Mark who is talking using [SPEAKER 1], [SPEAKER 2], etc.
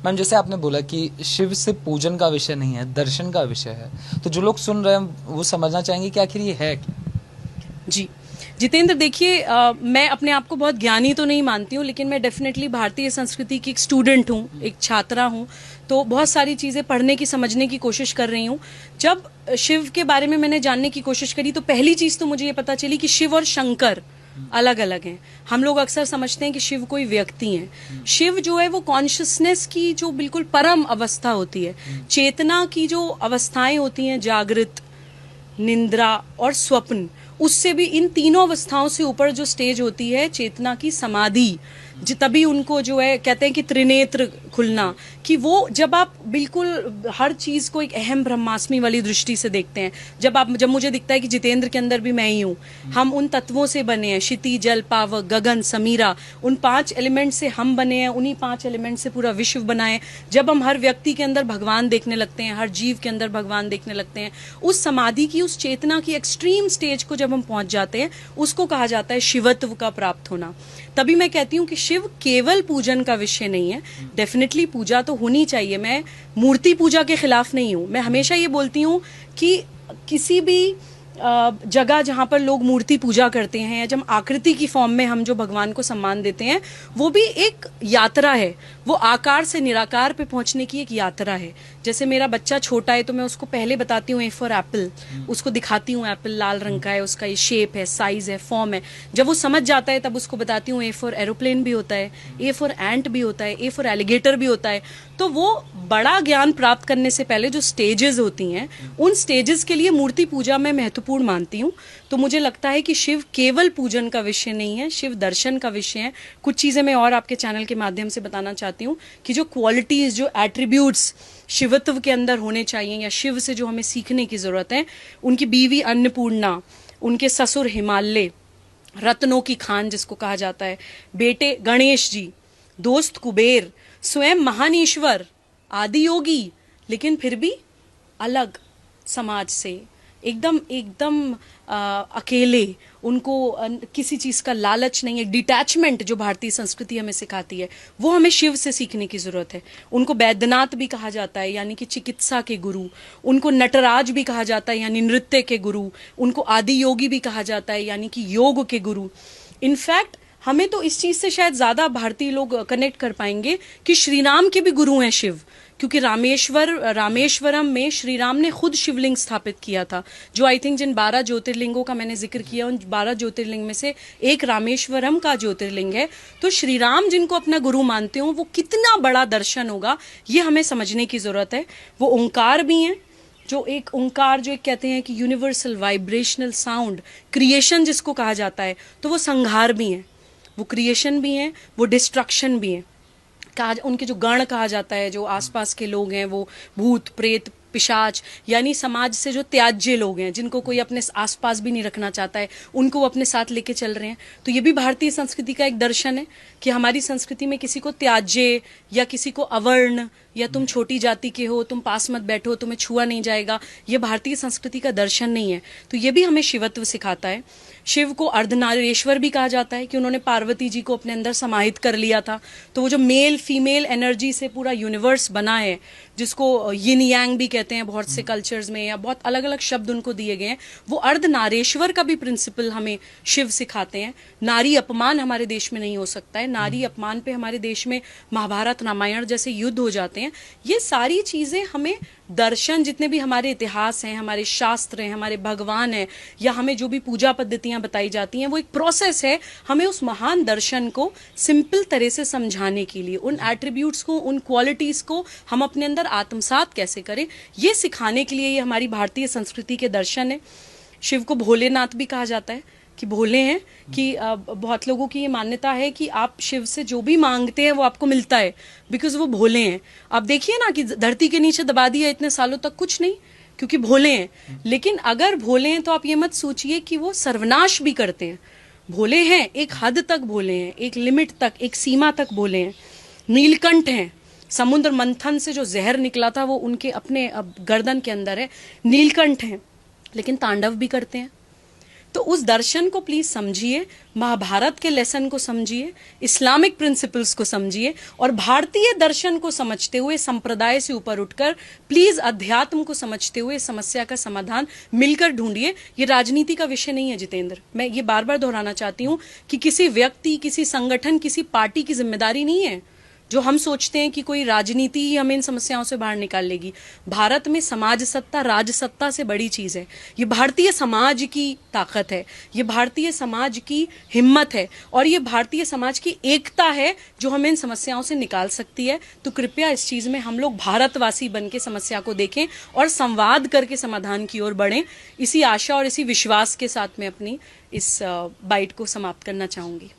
[SPEAKER 1] Ma'am, जैसे आपने बोला कि शिव से पूजन का विषय नहीं है, दर्शन का विषय है, तो जो लोग सुन रहे हैं वो समझना चाहेंगे कि आखिर ये है क्या।
[SPEAKER 2] जी जितेंद्र, देखिए, मैं अपने आप को बहुत ज्ञानी तो नहीं मानती हूँ, लेकिन मैं डेफिनेटली भारतीय संस्कृति की एक स्टूडेंट हूँ, एक छात्रा हूँ। तो बहुत सारी चीज़ें पढ़ने की, समझने की कोशिश कर रही हूँ। जब शिव के बारे में मैंने जानने की कोशिश करी तो पहली चीज़ तो मुझे ये पता चली कि शिव और शंकर अलग अलग हैं। हम लोग अक्सर समझते हैं कि शिव कोई व्यक्ति है। शिव जो है वो कॉन्शियसनेस की जो बिल्कुल परम अवस्था होती है, चेतना की जो अवस्थाएं होती हैं, जागृत, निंद्रा और स्वप्न, उससे भी इन तीनों अवस्थाओं से ऊपर जो स्टेज होती है चेतना की, समाधि, तभी उनको जो है कहते हैं कि त्रिनेत्र खुलना, कि वो जब आप बिल्कुल हर चीज को एक अहम ब्रह्मास्मि वाली दृष्टि से देखते हैं। जब मुझे दिखता है कि जितेंद्र के अंदर भी मैं ही हूँ, हम उन तत्वों से बने हैं, क्षिति, जल, पावक, गगन, समीरा, उन 5 एलिमेंट से हम बने हैं, उन्हीं 5 एलिमेंट से पूरा विश्व बना है। जब हम हर व्यक्ति के अंदर भगवान देखने लगते हैं, हर जीव के अंदर भगवान देखने लगते हैं, उस समाधि की, उस चेतना की एक्सट्रीम स्टेज को जब हम पहुंच जाते हैं, उसको कहा जाता है शिवत्व का प्राप्त होना। तभी मैं कहती हूँ कि शिव केवल पूजन का विषय नहीं है। डेफिनेटली पूजा तो होनी चाहिए, मैं मूर्ति पूजा के खिलाफ नहीं हूँ। मैं हमेशा ये बोलती हूँ कि किसी भी जगह जहां पर लोग मूर्ति पूजा करते हैं, या जब आकृति की फॉर्म में हम जो भगवान को सम्मान देते हैं, वो भी एक यात्रा है। वो आकार से निराकार पे पहुंचने की एक यात्रा है। जैसे मेरा बच्चा छोटा है तो मैं उसको पहले बताती हूँ ए फॉर एप्पल, उसको दिखाती हूँ एप्पल लाल रंग का है, उसका ये शेप है, साइज है, फॉर्म है। जब वो समझ जाता है तब उसको बताती हूँ ए फॉर एरोप्लेन भी होता है, ए फॉर एंट भी होता है, ए फॉर एलिगेटर भी होता है। तो वो बड़ा ज्ञान प्राप्त करने से पहले जो स्टेजेस होती हैं, उन स्टेजेस के लिए मूर्ति पूजा मैं महत्वपूर्ण मानती हूँ। तो मुझे लगता है कि शिव केवल पूजन का विषय नहीं है, शिव दर्शन का विषय है। कुछ चीजें मैं और आपके चैनल के माध्यम से बताना चाहती हूँ कि जो क्वालिटीज, जो एट्रीब्यूट्स शिवत्व के अंदर होने चाहिए, या शिव से जो हमें सीखने की जरूरत है, उनकी बीवी अन्नपूर्णा, उनके ससुर हिमालय, रत्नों की खान जिसको कहा जाता है, बेटे गणेश जी, दोस्त कुबेर, स्वयं महान ईश्वर, आदि योगी, लेकिन फिर भी अलग समाज से, एकदम एकदम अकेले, उनको किसी चीज का लालच नहीं है, डिटैचमेंट जो भारतीय संस्कृति हमें सिखाती है, वो हमें शिव से सीखने की जरूरत है। उनको वैद्यनाथ भी कहा जाता है, यानी कि चिकित्सा के गुरु। उनको नटराज भी कहा जाता है, यानी नृत्य के गुरु। उनको आदि योगी भी कहा जाता है, यानी कि योग के गुरु। इनफैक्ट हमें तो इस चीज से शायद ज्यादा भारतीय लोग कनेक्ट कर पाएंगे कि श्री राम के भी गुरु हैं शिव, क्योंकि रामेश्वरम में श्री राम ने खुद शिवलिंग स्थापित किया था, जो आई थिंक जिन 12 ज्योतिर्लिंगों का मैंने जिक्र किया, उन 12 ज्योतिर्लिंग में से एक रामेश्वरम का ज्योतिर्लिंग है। तो श्री राम जिनको अपना गुरु मानते हो, वो कितना बड़ा दर्शन होगा, ये हमें समझने की जरूरत है। वो ओंकार भी हैं, जो एक ओंकार, जो एक कहते हैं कि यूनिवर्सल वाइब्रेशनल साउंड, क्रिएशन जिसको कहा जाता है, तो वो संहार भी हैं, वो क्रिएशन भी हैं, वो डिस्ट्रक्शन भी हैं। उनके जो गण कहा जाता है, जो आसपास के लोग हैं, वो भूत, प्रेत, पिशाच, यानी समाज से जो त्याज्य लोग हैं, जिनको कोई अपने आसपास भी नहीं रखना चाहता है, उनको वो अपने साथ लेके चल रहे हैं। तो ये भी भारतीय संस्कृति का एक दर्शन है कि हमारी संस्कृति में किसी को त्याज्य, या किसी को अवर्ण, या तुम छोटी जाति के हो, तुम पास मत बैठो, तुम्हें छुआ नहीं जाएगा, ये भारतीय संस्कृति का दर्शन नहीं है। तो ये भी हमें शिवत्व सिखाता है। शिव को अर्धनारीश्वर भी कहा जाता है कि उन्होंने पार्वती जी को अपने अंदर समाहित कर लिया था। तो वो जो मेल फीमेल एनर्जी से पूरा यूनिवर्स बना है, जिसको यिन यांग भी कहते हैं बहुत से कल्चर्स में, या बहुत अलग अलग शब्द उनको दिए गए हैं, वो अर्धनारेश्वर का भी प्रिंसिपल हमें शिव सिखाते हैं। नारी अपमान हमारे देश में नहीं हो सकता है। नारी अपमान पे हमारे देश में महाभारत, रामायण जैसे युद्ध हो जाते हैं। ये सारी चीजें हमें दर्शन, जितने भी हमारे इतिहास हैं, हमारे शास्त्र हैं, हमारे भगवान हैं, या हमें जो भी पूजा पद्धतियां बताई जाती हैं, वो एक प्रोसेस है हमें उस महान दर्शन को सिंपल तरह से समझाने के लिए। उन एट्रीब्यूट्स को, उन क्वालिटीज को हम अपने अंदर आत्मसात कैसे करें, ये सिखाने के लिए ये हमारी भारतीय संस्कृति के दर्शन है। शिव को भोलेनाथ भी कहा जाता है कि भोले हैं, कि बहुत लोगों की ये मान्यता है कि आप शिव से जो भी मांगते हैं वो आपको मिलता है, बिकॉज वो भोले हैं। आप देखिए ना कि धरती के नीचे दबा दिया इतने सालों तक, कुछ नहीं, क्योंकि भोले हैं। लेकिन अगर भोले हैं तो आप ये मत सोचिए कि वो सर्वनाश भी करते हैं। भोले हैं, एक हद तक भोले हैं, एक लिमिट तक, एक सीमा तक भोले हैं। नीलकंठ हैं, समुद्र मंथन से जो जहर निकला था वो उनके अपने गर्दन के अंदर है। नीलकंठ हैं, लेकिन तांडव भी करते हैं। तो उस दर्शन को प्लीज समझिए, महाभारत के लेसन को समझिए, इस्लामिक प्रिंसिपल्स को समझिए, और भारतीय दर्शन को समझते हुए संप्रदाय से ऊपर उठकर प्लीज अध्यात्म को समझते हुए समस्या का समाधान मिलकर ढूंढिए। ये राजनीति का विषय नहीं है जितेंद्र, मैं ये बार बार दोहराना चाहती हूं कि किसी व्यक्ति, किसी संगठन, किसी पार्टी की जिम्मेदारी नहीं है जो हम सोचते हैं कि कोई राजनीति ही हमें इन समस्याओं से बाहर निकाल लेगी। भारत में समाज सत्ता राज सत्ता से बड़ी चीज है। ये भारतीय समाज की ताकत है, ये भारतीय समाज की हिम्मत है, और ये भारतीय समाज की एकता है जो हमें इन समस्याओं से निकाल सकती है। तो कृपया इस चीज में हम लोग भारतवासी बन के समस्या को देखें और संवाद करके समाधान की ओर बढ़ें। इसी आशा और इसी विश्वास के साथ मैं अपनी इस बाइट को समाप्त करना चाहूंगी।